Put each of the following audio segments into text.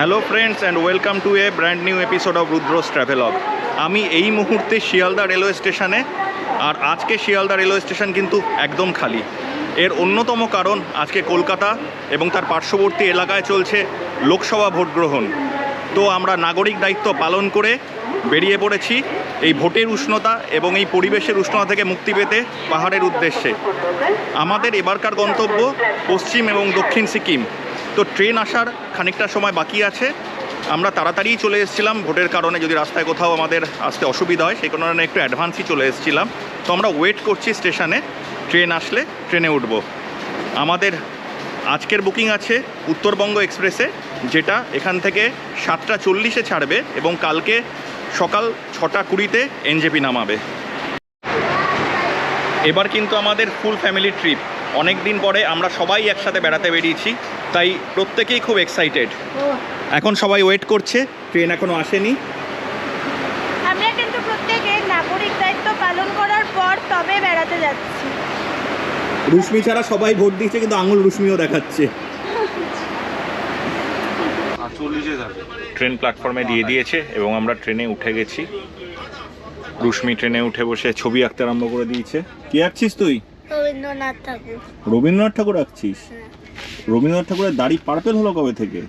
Hello friends and welcome to a brand new episode of Rudra's travelogue. আমি এই মুহূর্তে Sealdah railway স্টেশনে, আর আজকে শিয়ালদা রেলওয়ে স্টেশন কিন্তু একদম খালি। এর অন্যতম কারণ আজকে কলকাতা এবং তার পার্শ্ববর্তী এলাকায় চলছে লোকসভা ভোট গ্রহণ। তো আমরা নাগরিক দায়িত্ব পালন করে বেরিয়ে পড়েছি এই ভোটের উষ্ণতা এবং এই পরিবেশের উষ্ণতা থেকে মুক্তি পেতে পাহাড়ের উদ্দেশ্যে। আমাদের এবারকার গন্তব্য পশ্চিম এবং দক্ষিণ সিকিম। তো ট্রেন আসার খানিকটা সময় বাকি আছে। আমরা তাড়াতাড়ি চলে এসেছিলাম ভোটের কারণে, যদি রাস্তায় কোথাও আমাদের আসতে অসুবিধা হয় সেই কারণে একটু অ্যাডভান্সই চলে এসেছিলাম। তো আমরা ওয়েট করছি স্টেশনে, ট্রেন আসলে ট্রেনে উঠব। আমাদের আজকের বুকিং আছে উত্তরবঙ্গ এক্সপ্রেসে, যেটা এখান থেকে 7:40 ছাড়বে এবং কালকে সকাল 6:20 এনজেপি নামাবে। এবার কিন্তু আমাদের ফুল ফ্যামিলি ট্রিপ। অনেক দিন পরে আমরা সবাই একসাথে বেড়াতে বেরিয়েছি, তাই প্রত্যেকেই খুব এক্সাইটেড। এখন সবাই ওয়েট করছে, ট্রেন এখনো আসেনি। আমরা কিন্তু প্রত্যেকে নাগরিক দায়িত্ব পালন করার পর তবে বেড়াতে যাচ্ছি। রুশ্মি ছাড়া সবাই ভোট দিচ্ছে, কিন্তু আঙুল রুশ্মিও দেখাচ্ছে। ট্রেন প্ল্যাটফর্মে দিয়ে দিয়েছে এবং আমরা ট্রেনে উঠে গেছি। রুশ্মি ট্রেনে উঠে বসে ছবি আঁকতে আরম্ভ করে দিয়েছে। কি আঁকছিস তুই? রবীন্দ্রনাথ ঠাকুর। রবীন্দ্রনাথ ঠাকুর আঁকছিস? রবীন্দ্রনাথ ঠাকুরের দাড়ি পার্পেল হলো কবে থেকে?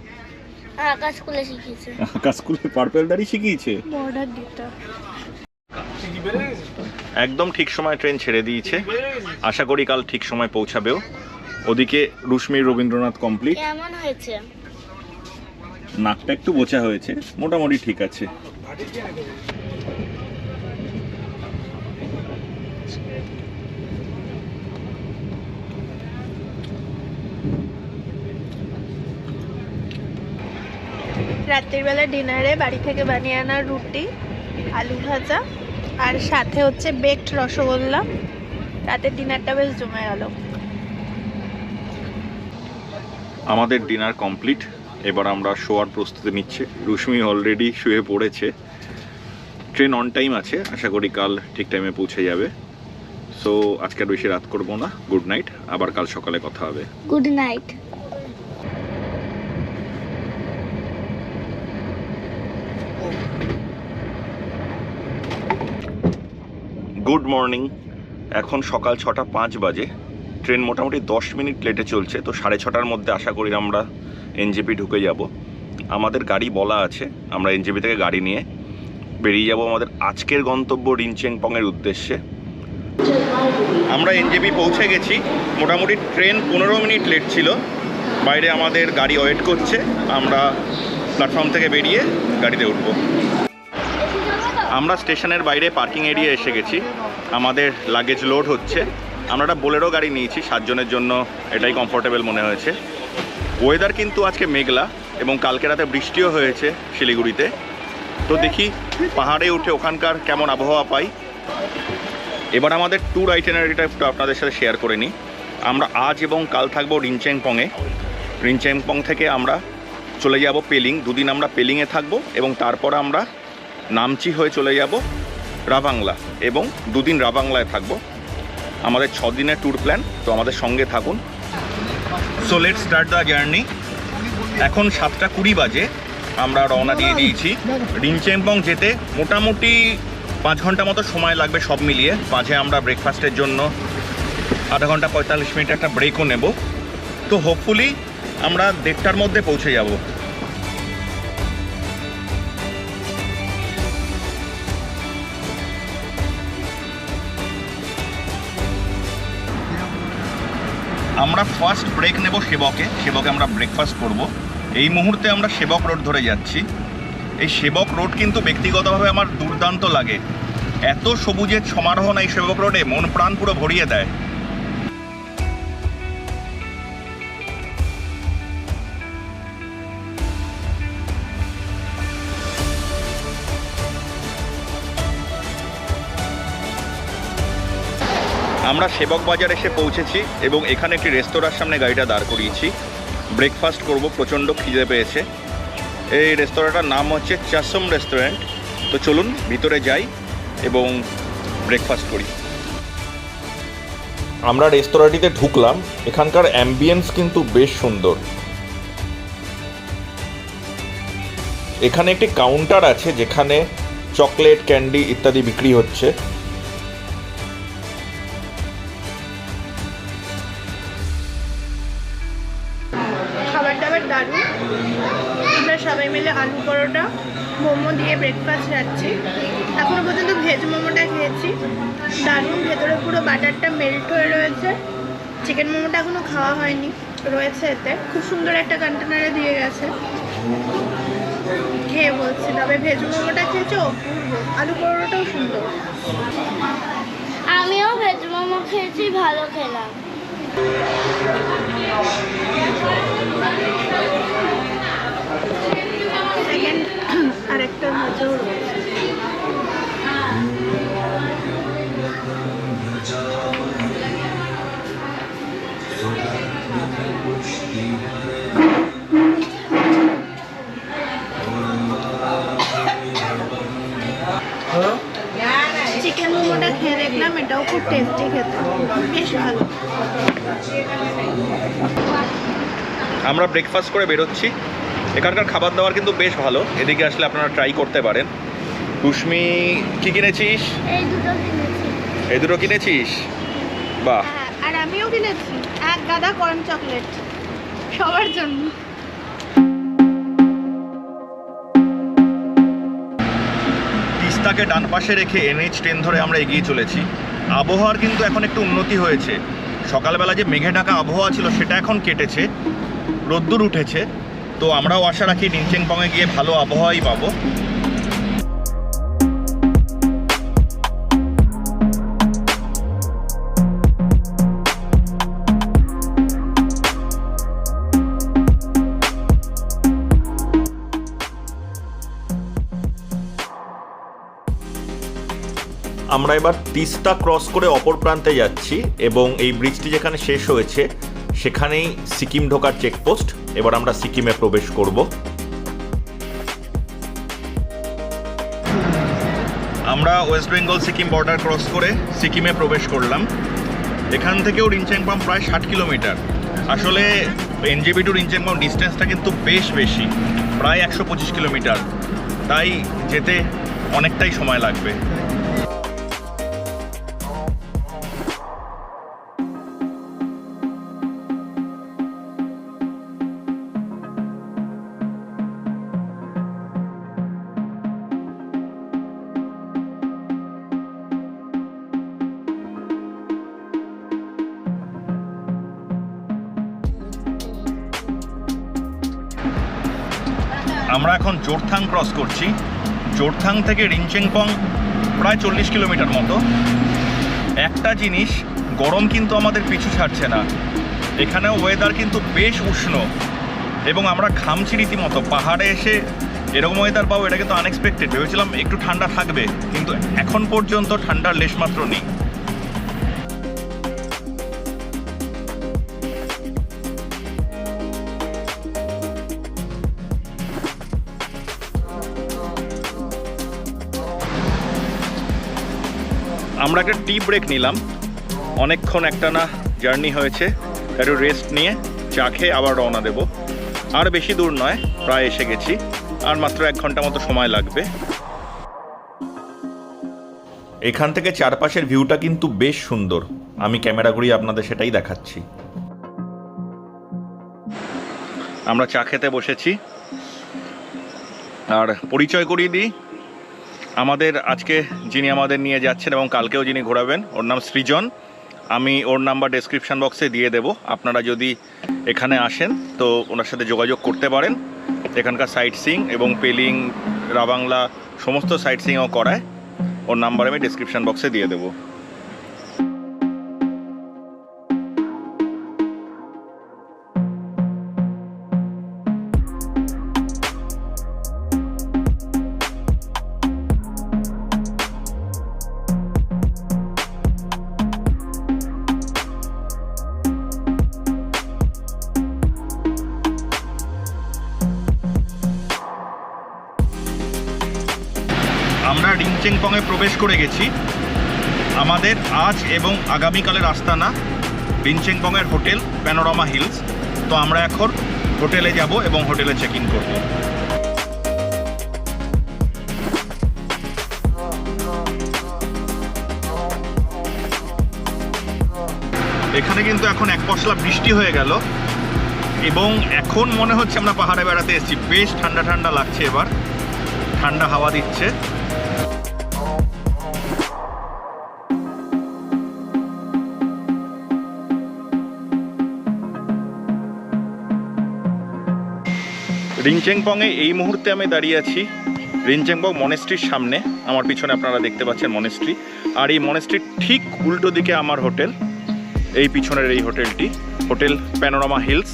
আকাশ স্কুলে শিখিয়েছে। আকাশ স্কুলে পার্পেল দাড়ি শিখিয়েছে। বর্ডার দিতে একদম ঠিক সময় ট্রেন ছেড়ে দিয়েছে। আশা করি কাল ঠিক সময় পৌঁছাবেও। ওদিকে রুশ্মির রবীন্দ্রনাথ কমপ্লিট। কেমন হয়েছে? নাকটা একটু বোচা হয়েছে, মোটামুটি ঠিক আছে। রাত্রির বেলা ডিনারে বাড়ি থেকে বানিয়ে আনা রুটি, আলু ভাজা আর সাথে হচ্ছে বেকড রসগোল্লা। রাতের ডিনারটা বেশ জমে গেল। আমাদের ডিনার কমপ্লিট। এবার আমরা শোয়ার প্রস্তুতি নিচ্ছি। রুশ্মি অলরেডি শুয়ে পড়েছে। ট্রেন অন টাইম আছে, আশা করি কাল ঠিক টাইমে পৌঁছে যাবে। সো আজকে আর বেশি রাত করবো না। গুড নাইট, আবার কাল সকালে কথা হবে। Good night. Good morning. এখন সকাল 6:05 বাজে। ট্রেন মোটামুটি 10 মিনিট লেটে চলছে। তো 6:30টার মধ্যে আশা করি আমরা এনজেপি ঢুকে যাব। আমাদের গাড়ি বলা আছে, আমরা এনজেপি থেকে গাড়ি নিয়ে বেরিয়ে যাব আমাদের আজকের গন্তব্য রিনচেনপংয়ের উদ্দেশ্যে। আমরা এনজেপি পৌঁছে গেছি। মোটামুটি ট্রেন 15 মিনিট লেট ছিল। বাইরে আমাদের গাড়ি ওয়েট করছে। আমরা প্ল্যাটফর্ম থেকে বেরিয়ে গাড়িতে উঠব। আমরা স্টেশনের বাইরে পার্কিং এরিয়া এসে গেছি। আমাদের লাগেজ লোড হচ্ছে। আমরা একটা বোলেরো গাড়ি নিয়েছি 7 জনের জন্য, এটাই কমফোর্টেবল মনে হয়েছে। ওয়েদার কিন্তু আজকে মেঘলা এবং কালকে রাতে বৃষ্টিও হয়েছে শিলিগুড়িতে। তো দেখি পাহাড়ে উঠে ওখানকার কেমন আবহাওয়া পাই। এবার আমাদের ট্যুর আইটেনারিটা একটু আপনাদের সাথে শেয়ার করে নিই। আমরা আজ এবং কাল থাকবো রিনচেনপংয়ে। রিনচেনপং থেকে আমরা চলে যাব পেলিং। 2 দিন আমরা পেলিংয়ে থাকবো এবং তারপর আমরা নামচি হয়ে চলে যাব রাভাংলা এবং 2 দিন রাভাংলায় থাকবো। আমাদের 6 দিনের ট্যুর প্ল্যান। তো আমাদের সঙ্গে থাকুন। So let's start the journey. এখন 7:20 বাজে। আমরা রওনা দিয়ে দিয়েছি। রিনচেনপং যেতে মোটামুটি 5 ঘন্টা মতো সময় লাগবে সব মিলিয়ে। মাঝে আমরা ব্রেকফাস্টের জন্য আধা ঘন্টা 45 মিনিট একটা ব্রেকও নেব। তো হোপফুলি আমরা 1:30টার মধ্যে পৌঁছে যাব। আমরা ফার্স্ট ব্রেক নেব সেবকে। সেবকে আমরা ব্রেকফাস্ট করব। এই মুহূর্তে আমরা সেবক রোড ধরে যাচ্ছি। এই সেবক রোড কিন্তু ব্যক্তিগতভাবে আমার দুর্দান্ত লাগে। এত সবুজের সমারোহ এই সেবক রোডে, মন প্রাণ পুরো ভরিয়ে দেয়। আমরা সেবক বাজার এসে পৌঁছেছি এবং এখানে একটি রেস্তোরাঁর সামনে গাড়িটা দাঁড় করিয়েছি। ব্রেকফাস্ট করব, প্রচণ্ড খিদে পেয়েছে। এই রেস্তোরাঁটার নাম হচ্ছে চাসম রেস্টুরেন্ট। তো চলুন ভিতরে যাই এবং ব্রেকফাস্ট করি। আমরা রেস্তোরাঁটিতে ঢুকলাম। এখানকার অ্যাম্বিয়েন্স কিন্তু বেশ সুন্দর। এখানে একটি কাউন্টার আছে যেখানে চকলেট, ক্যান্ডি ইত্যাদি বিক্রি হচ্ছে। খাবার দাবার দারুণ। আমরা সবাই মিলে আলু পরোটা মোমো দিয়ে ব্রেকফাস্ট যাচ্ছি। এখনো পর্যন্ত ভেজ মোমোটা খেয়েছি, দারুণ। ভেতরে পুরো বাটারটা মেল্ট হয়ে রয়েছে। চিকেন মোমোটা এখনো খাওয়া হয়নি, রয়েছে এতে। খুব সুন্দর একটা কন্টেনারে দিয়ে গেছে, খেয়ে বলছি। তবে ভেজ মোমোটা খেয়েছো, আলু পরোটাও সুন্দর। আমিও ভেজ মোমো খেয়েছি, ভালো খেলাম। সেকেন্ড আরেকটা ভাজাও রয়েছে। চিকেন মোমোটা খেয়ে দেখলাম, এটাও খুব টেস্টি খেতে, বেশ ভালো। আমরা ব্রেকফাস্ট করে বেরোচ্ছি। এখানকার খাবার দাবার কিন্তু বেশ ভালো, এদিকে আসলে আপনারা ট্রাই করতে পারেন। কুশমি কি কিনেছিস? এই দুটো কিনেছি। এই দুটো কিনেছিস? বাহ। হ্যাঁ, আর আমিও কিনেছি এক গাদা কর্ন চকলেট সবার জন্য। তিস্তাকে ডান পাশে রেখে NH10 ধরে আমরা এগিয়ে চলেছি। আবহাওয়ার কিন্তু এখন একটু উন্নতি হয়েছে। সকালবেলা যে মেঘে ঢাকা আবহাওয়া ছিল সেটা এখন কেটেছে, রোদ্দুর উঠেছে। তো আমরাও আশা রাখি রিনচেংপংয়ে গিয়ে ভালো আবহাওয়াই পাবো। আমরা এবার তিস্তা ক্রস করে অপর প্রান্তে যাচ্ছি এবং এই ব্রিজটি যেখানে শেষ হয়েছে সেখানেই সিকিম ঢোকার চেকপোস্ট। এবার আমরা সিকিমে প্রবেশ করব। আমরা West Bengal Sikkim border cross করে সিকিমে প্রবেশ করলাম। এখান থেকেও রিনচেংপং প্রায় 60 কিলোমিটার। আসলে NJP টু রিনচেংপং ডিস্টেন্সটা কিন্তু বেশ বেশি, প্রায় 125 কিলোমিটার। তাই যেতে অনেকটাই সময় লাগবে। আমরা এখন জোরথাং ক্রস করছি। জোরথাং থেকে রিনচেংপং প্রায় 40 কিলোমিটার মতো। একটা জিনিস, গরম কিন্তু আমাদের পিছু ছাড়ছে না। এখানেও ওয়েদার কিন্তু বেশ উষ্ণ এবং আমরা ঘামছি রীতিমতো। পাহাড়ে এসে এরকম ওয়েদার পাবো এটা কিন্তু আনএক্সপেক্টেড। ভেবেছিলাম একটু ঠান্ডা থাকবে, কিন্তু এখন পর্যন্ত ঠান্ডার লেশমাত্র নেই। আমরা একটা টি ব্রেক নিলাম। অনেকক্ষণ একটানা জার্নি হয়েছে, একটু রেস্ট নিয়ে চা খেয়ে আবার রওনা দেব। আর বেশি দূর নয়, প্রায় এসে গেছি। আর মাত্র 1 ঘন্টা মতো সময় লাগবে। এখান থেকে চারপাশের ভিউটা কিন্তু বেশ সুন্দর। আমি ক্যামেরা ঘুরিয়ে আপনাদের সেটাই দেখাচ্ছি। আমরা চা খেতে বসেছি। আর পরিচয় করিয়ে দিই, আমাদের আজকে যিনি আমাদের নিয়ে যাচ্ছেন এবং কালকেও যিনি ঘোরাবেন, ওর নাম সৃজন। আমি ওর নাম্বার ডেসক্রিপশন বক্সে দিয়ে দেব। আপনারা যদি এখানে আসেন তো ওনার সাথে যোগাযোগ করতে পারেন। এখানকার সাইট সিইং এবং পেলিং, রাবাংলা সমস্ত সাইট সিইংও করায়। ওর নাম্বার আমি ডেসক্রিপশন বক্সে দিয়ে দেবো। আমরা রিনচেংপংয়ে প্রবেশ করে গেছি। আমাদের আজ এবং আগামীকালের আস্তানা রিনচেংপংয়ের হোটেল প্যানোরামা হিলস। তো আমরা এখন হোটেলে যাব এবং হোটেলে চেক ইন করব। এখানে কিন্তু এখন এক পশলা বৃষ্টি হয়ে গেল এবং এখন মনে হচ্ছে আমরা পাহাড়ে বেড়াতে এসেছি। বেশ ঠান্ডা ঠান্ডা লাগছে, এবার ঠান্ডা হাওয়া দিচ্ছে। রিনচেংপংয়ে এই মুহূর্তে আমি দাঁড়িয়ে আছি রিনচেংপং মনেস্ট্রির সামনে। আমার পিছনে আপনারা দেখতে পাচ্ছেন মনেস্ট্রি, আর এই মনেস্ট্রির ঠিক উল্টো দিকে আমার হোটেল। এই পিছনের এই হোটেলটি hotel Panorama Hills.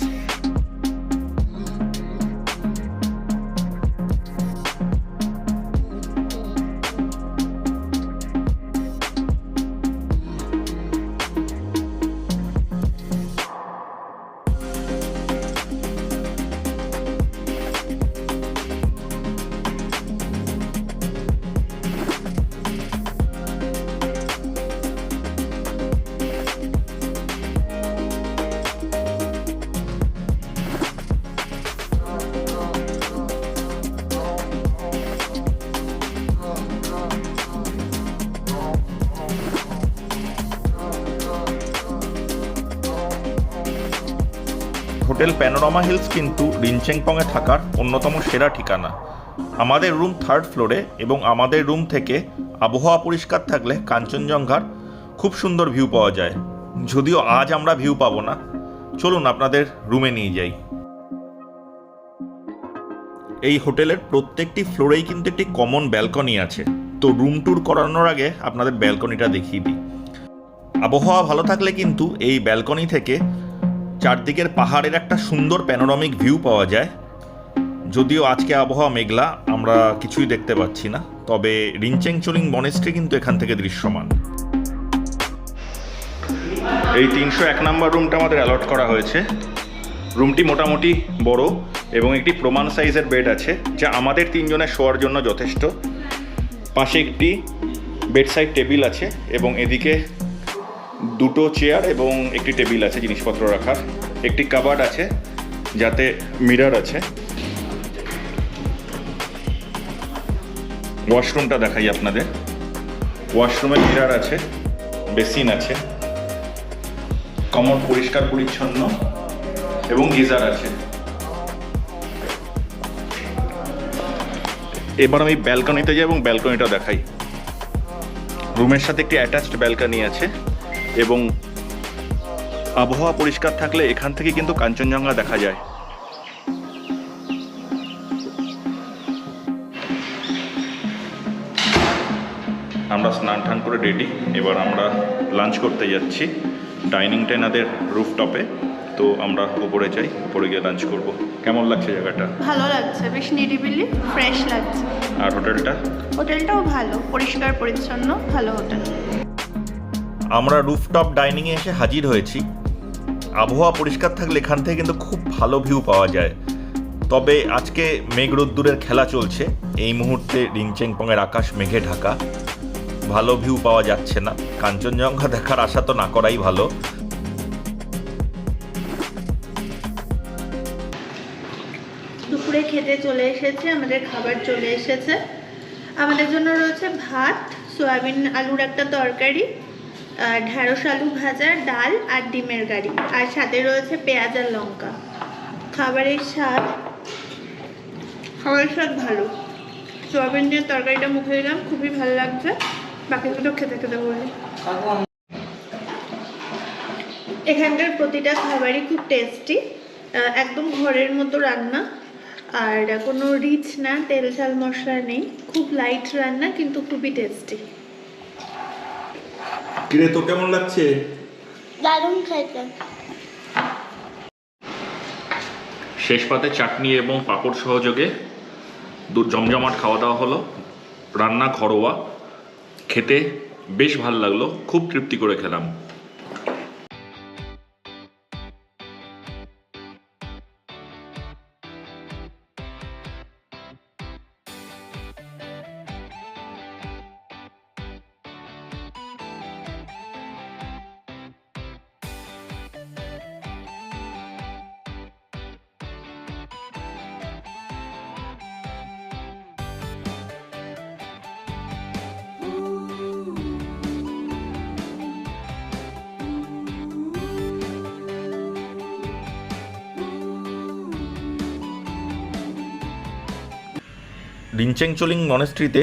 Hotel Panorama Hills কিন্তু রিনচেংপংয়ে থাকার অন্যতম সেরা ঠিকানা। আমাদের রুম 3rd ফ্লোরে এবং আমাদের রুম থেকে আবহাওয়া পরিষ্কার থাকলে কাঞ্চনজঙ্ঘার খুব সুন্দর ভিউ পাওয়া যায়। যদিও আজ আমরা ভিউ পাবো না, চলুন আপনাদের রুমে নিয়ে যাই। এই হোটেলের প্রত্যেকটি ফ্লোরেই কিন্তু একটি কমন ব্যালকনি আছে, তো রুম ট্যুর করানোর আগে আপনাদের ব্যালকনিটা দেখিয়ে দিই। আবহাওয়া ভালো থাকলে কিন্তু এই ব্যালকনি থেকে চারদিকের পাহাড়ের একটা সুন্দর প্যানোরামিক ভিউ পাওয়া যায়। যদিও আজকে আবহাওয়া মেঘলা, আমরা কিছুই দেখতে পাচ্ছি না, তবে রিনচেংচুলিং মনেস্ট্রি কিন্তু এখান থেকে দৃশ্যমান। এই 301 নম্বর রুমটা আমাদের অ্যালট করা হয়েছে। রুমটি মোটামুটি বড় এবং একটি প্রমাণ সাইজের বেড আছে, যা আমাদের 3 জনের শোয়ার জন্য যথেষ্ট। পাশে একটি বেডসাইড টেবিল আছে এবং এদিকে 2টো চেয়ার এবং একটি টেবিল আছে জিনিসপত্র রাখার। একটি কাবার্ড আছে যাতে মিরর আছে। ওয়াশরুমটা দেখাই আপনাদের। ওয়াশরুমে মিরর আছে, বেসিন আছে, কমোড পরিষ্কার পরিচ্ছন্ন এবং গিজার আছে। এবার আমি ব্যালকনিতে যাই এবং ব্যালকনিটা দেখাই। রুমের সাথে একটি অ্যাটাচড ব্যালকনি আছে এবং আবহাওয়া পরিষ্কার থাকলে এখান থেকে কিন্তু কাঞ্চনজঙ্ঘা দেখা যায়। আমরা স্নান টান করে রেডি, এবার আমরা লাঞ্চ করতে যাচ্ছি ডাইনিংটা এনাদের রুফটপে। তো আমরা উপরে যাই, উপরে গিয়ে লাঞ্চ করব। কেমন লাগছে জায়গাটা? ভালো লাগছে, বেশ নিরিবিলি, ফ্রেশ লাগছে। আর হোটেলটা? হোটেলটাও ভালো, পরিষ্কার পরিচ্ছন্ন, ভালো হোটেল। আমরা রুফটপ ডাইনিংয়ে এসে হাজির হয়েছি। আবহাওয়া পরিষ্কার থাকলে এখান থেকে কিন্তু খুব ভালো ভিউ পাওয়া যায়। তবে আজকে মেঘ রোদ্দুরের খেলা চলছে। এই মুহূর্তে রিনচেংপংয়ের আকাশ মেঘে ঢাকা, ভালো ভিউ পাওয়া যাচ্ছে না। কাঞ্চনজঙ্ঘা দেখার আশা তো না করাই ভালো। দুপুরে খেতে চলে এসেছে, আমাদের খাবার চলে এসেছে। আমাদের জন্য রয়েছে ভাত, সয়াবিন আলুর একটা তরকারি, ঢ্যাঁড়স আলু ভাজা, ডাল আর ডিমের কারি, আর সাথে রয়েছে পেঁয়াজ আর লঙ্কা। খাবারের স্বাদ ভালো। সয়াবিন দিয়ে তরকারিটা মুখে দিলাম, খুবই ভালো লাগছে। বাকিগুলো খেতে খেতে বলি। এখানকার প্রতিটা খাবারই খুব টেস্টি, একদম ঘরের মতো রান্না, আর কোনো রিচ না, তেল ঝাল মশলা নেই, খুব লাইট রান্না কিন্তু খুবই টেস্টি। কিরে, তো কেমন লাগছে? দারুণ খেতে। শেষ পাতে চাটনি এবং পাঁপড় সহযোগে জমজমাট খাওয়া দাওয়া হলো। রান্না ঘরোয়া, খেতে বেশ ভালো লাগলো, খুব তৃপ্তি করে খেলাম। রিনচেংচোলিং মনেস্ট্রিতে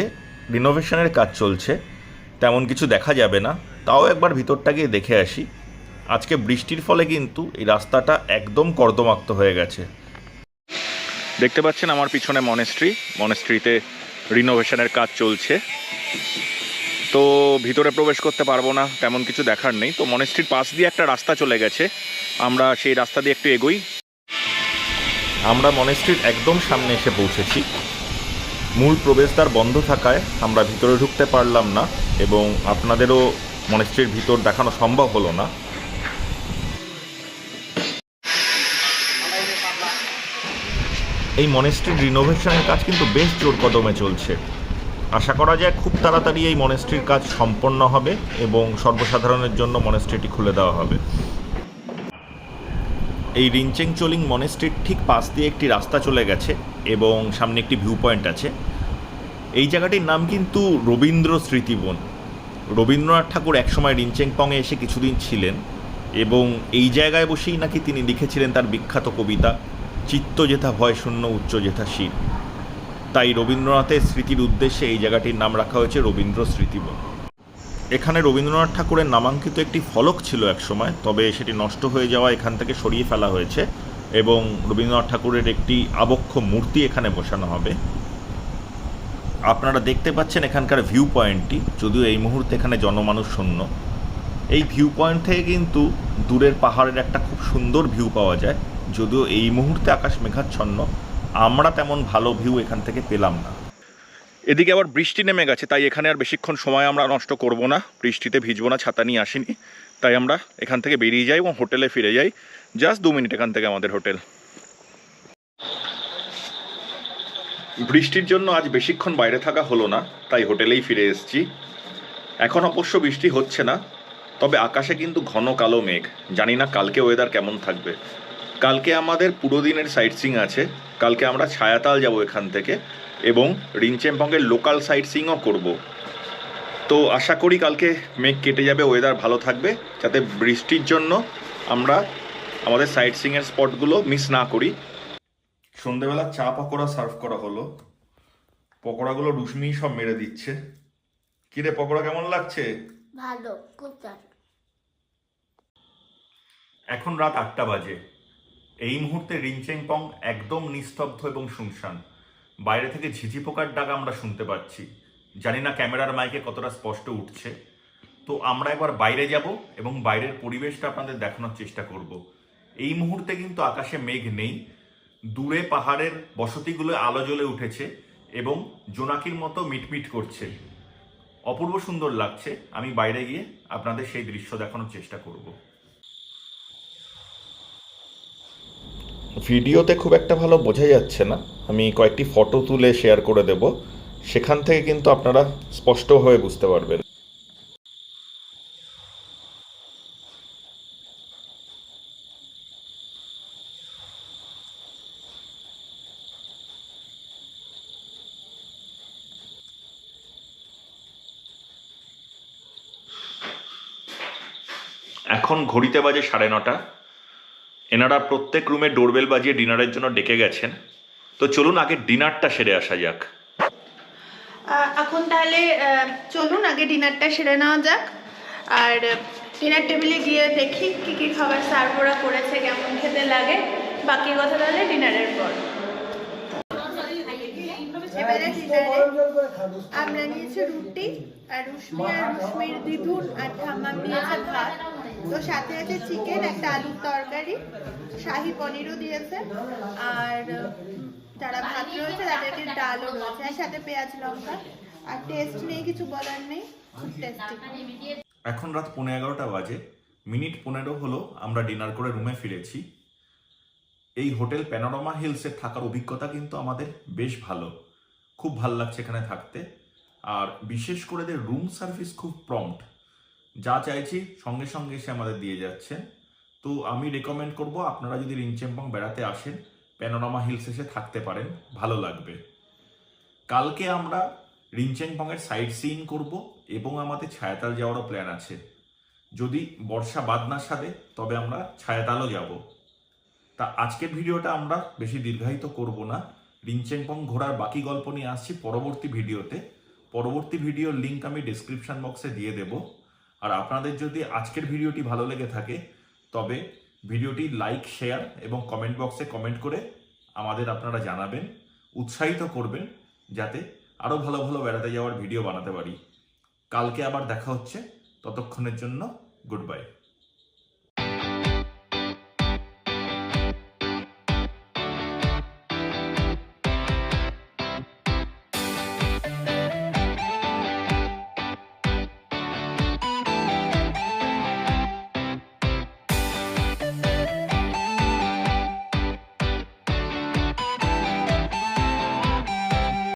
রিনোভেশনের কাজ চলছে, তেমন কিছু দেখা যাবে না, তাও একবার ভিতরটা গিয়ে দেখে আসি। আজকে বৃষ্টির ফলে কিন্তু এই রাস্তাটা একদম কর্দমাক্ত হয়ে গেছে। দেখতে পাচ্ছেন আমার পিছনে মনেস্ট্রিতে রিনোভেশনের কাজ চলছে, তো ভিতরে প্রবেশ করতে পারবো না, তেমন কিছু দেখার নেই। তো মনেস্ট্রির পাশ দিয়ে একটা রাস্তা চলে গেছে, আমরা সেই রাস্তা দিয়ে একটু এগোই। আমরা মনেস্ট্রির একদম সামনে এসে পৌঁছেছি। মূল প্রবেশদ্বার বন্ধ থাকায় আমরা ভিতরে ঢুকতে পারলাম না এবং আপনাদেরও মনেস্ট্রির ভিতর দেখানো সম্ভব হলো না। এই মনেস্ট্রির রিনোভেশনের কাজ কিন্তু বেশ জোর কদমে চলছে। আশা করা যায় খুব তাড়াতাড়ি এই মনেস্ট্রির কাজ সম্পন্ন হবে এবং সর্বসাধারণের জন্য মনেস্ট্রিটি খুলে দেওয়া হবে। এই রিনচেংচোলিং মনেস্ট্রির ঠিক পাশ দিয়ে একটি রাস্তা চলে গেছে এবং সামনে একটি ভিউ পয়েন্ট আছে। এই জায়গাটির নাম কিন্তু রবীন্দ্র স্মৃতিবন। রবীন্দ্রনাথ ঠাকুর একসময় রিনচেংপংয়ে এসে কিছুদিন ছিলেন এবং এই জায়গায় বসেই নাকি তিনি লিখেছিলেন তার বিখ্যাত কবিতা চিত্ত যেথা ভয় শূন্য উচ্চ যেথা শির। তাই রবীন্দ্রনাথের স্মৃতির উদ্দেশ্যে এই জায়গাটির নাম রাখা হয়েছে রবীন্দ্র স্মৃতিবন। এখানে রবীন্দ্রনাথ ঠাকুরের নামাঙ্কিত একটি ফলক ছিল একসময়, তবে সেটি নষ্ট হয়ে যাওয়া এখান থেকে সরিয়ে ফেলা হয়েছে এবং রবীন্দ্রনাথ ঠাকুরের একটি আবক্ষ মূর্তি এখানে বসানো হবে। আপনারা দেখতে পাচ্ছেন এখানকার ভিউ পয়েন্টটি, যদিও এই মুহূর্তে এখানে জনমানুষ শূন্য। এই ভিউ পয়েন্ট থেকে কিন্তু দূরের পাহাড়ের একটা খুব সুন্দর ভিউ পাওয়া যায়, যদিও এই মুহূর্তে আকাশ মেঘাচ্ছন্ন, আমরা তেমন ভালো ভিউ এখান থেকে পেলাম না। এদিকে আবার বৃষ্টি নেমে গেছে, তাই এখানে আর বেশিক্ষণ সময় আমরা নষ্ট করব না, বৃষ্টিতে ভিজবো না, ছাতা নিয়ে আসিনি, তাই আমরা এখান থেকে বেরিয়ে যাই এবং হোটেলে ফিরে যাই। জাস্ট 2 মিনিট এখান থেকে আমাদের হোটেল। বৃষ্টির জন্য আজ বেশিক্ষণ বাইরে থাকা হলো না, তাই হোটেলেই ফিরে এসেছি। এখন অবশ্য বৃষ্টি হচ্ছে না, তবে আকাশে কিন্তু ঘন কালো মেঘ। জানি না কালকে ওয়েদার কেমন থাকবে। কালকে আমাদের পুরো দিনের সাইট সিইং আছে। কালকে আমরা ছায়াতাল যাব এখান থেকে এবং রিনচেংপংয়ের লোকাল সাইট সিইংও করব। তো আশা করি কালকে মেঘ কেটে যাবে, ওয়েদার ভালো থাকবে, যাতে বৃষ্টির জন্য আমরা আমাদের সাইট সিইংয়ের স্পটগুলো মিস না করি। সন্ধেবেলা চা পকোড়া সার্ভ করা হলো। পকোড়াগুলো রুশমি সব মেরে দিচ্ছে। কিরে, পকোড়া কেমন লাগছে? ভালো, খুব ভালো। এখন রাত 8টা বাজে। এই মুহূর্তে রিনচেংপং একদম নিস্তব্ধ এবং শুনশান। বাইরে থেকে ঝিঝি পোকার ডাক আমরা শুনতে পাচ্ছি। জানি না ক্যামেরার মাইকে কতটা স্পষ্ট উঠছে। তো আমরা একবার বাইরে যাব এবং বাইরের পরিবেশটা আপনাদের দেখানোর চেষ্টা করব। এই মুহূর্তে কিন্তু আকাশে মেঘ নেই, দূরে পাহাড়ের বসতিগুলো আলো জ্বলে উঠেছে এবং জোনাকির মতো মিটমিট করছে। অপূর্ব সুন্দর লাগছে। আমি বাইরে গিয়ে আপনাদের সেই দৃশ্য দেখানোর চেষ্টা করব। ভিডিওতে খুব একটা ভালো বোঝা যাচ্ছে না, আমি কয়েকটি ফটো তুলে শেয়ার করে দেব, সেখান থেকে কিন্তু আপনারা স্পষ্টভাবে বুঝতে পারবেন। এখন ঘড়িতে বাজে 9:30। এনারা প্রত্যেক রুমে ডোরবেল বাজিয়ে ডিনারের জন্য ডেকে গেছেন। তো চলুন আগে ডিনারটা সেরে আসা যাক। এখন তাহলে চলুন আগে ডিনারটা সেরে নেওয়া যাক। আর ডিনার টেবিলে গিয়ে দেখি কী কী খাবার সার্ভ ওরা করেছে, কেমন খেতে লাগে। বাকি কথা তাহলে ডিনারের পর। এবারে ডিনারে আমরা নিয়েছি রুটি, আর রুশমির দিদুন আর ঠাম্মাম দিয়েছে ভাত। তো সাথে আছে চিকেন, একটা আলুর তরকারি, শাহি পনিরও দিয়েছে, আর যারা ভাত রয়েছে তাদের ডালও রয়েছে, আর সাথে পেঁয়াজ লঙ্কা। আর টেস্ট নেই, কিছু বলার নেই, খুব টেস্টি। এখন রাত 11:15 বাজে, মিনিট 15 হলো আমরা ডিনার করে রুমে ফিরেছি। এই হোটেল প্যানোরামা হিলসে থাকার অভিজ্ঞতা কিন্তু আমাদের বেশ ভালো, খুব ভালো লাগছে এখানে থাকতে। আর বিশেষ করে এদের রুম সার্ভিস খুব প্রম্পট, যা চাইছি সঙ্গে সঙ্গে এসে আমাদের দিয়ে যাচ্ছে। তো আমি রেকমেন্ড করব আপনারা যদি রিনচেংপং বেড়াতে আসেন, প্যানোরামা হিলস এসে থাকতে পারেন, ভালো লাগবে। কালকে আমরা রিনচেংপংয়ের সাইট সিইং করব এবং আমাদের ছায়াতাল যাওয়ারও প্ল্যান আছে। যদি বর্ষা বাদ না সাধে তবে আমরা ছায়াতালও যাব। তা আজকের ভিডিওটা আমরা বেশি দীর্ঘায়িত করব না। লিংচেনপং ঘোরার বাকি গল্প নিয়ে আসছি পরবর্তী ভিডিওতে। পরবর্তী ভিডিওর লিঙ্ক আমি ডিসক্রিপশন বক্সে দিয়ে দেব। আর আপনাদের যদি আজকের ভিডিওটি ভালো লেগে থাকে তবে ভিডিওটি লাইক, শেয়ার এবং কমেন্ট বক্সে কমেন্ট করে আমাদের আপনারা জানাবেন, উৎসাহিত করবেন যাতে আরও ভালো ভালো বেড়াতে যাওয়ার ভিডিও বানাতে পারি। কালকে আবার দেখা হচ্ছে, ততক্ষণের জন্য গুড বাই।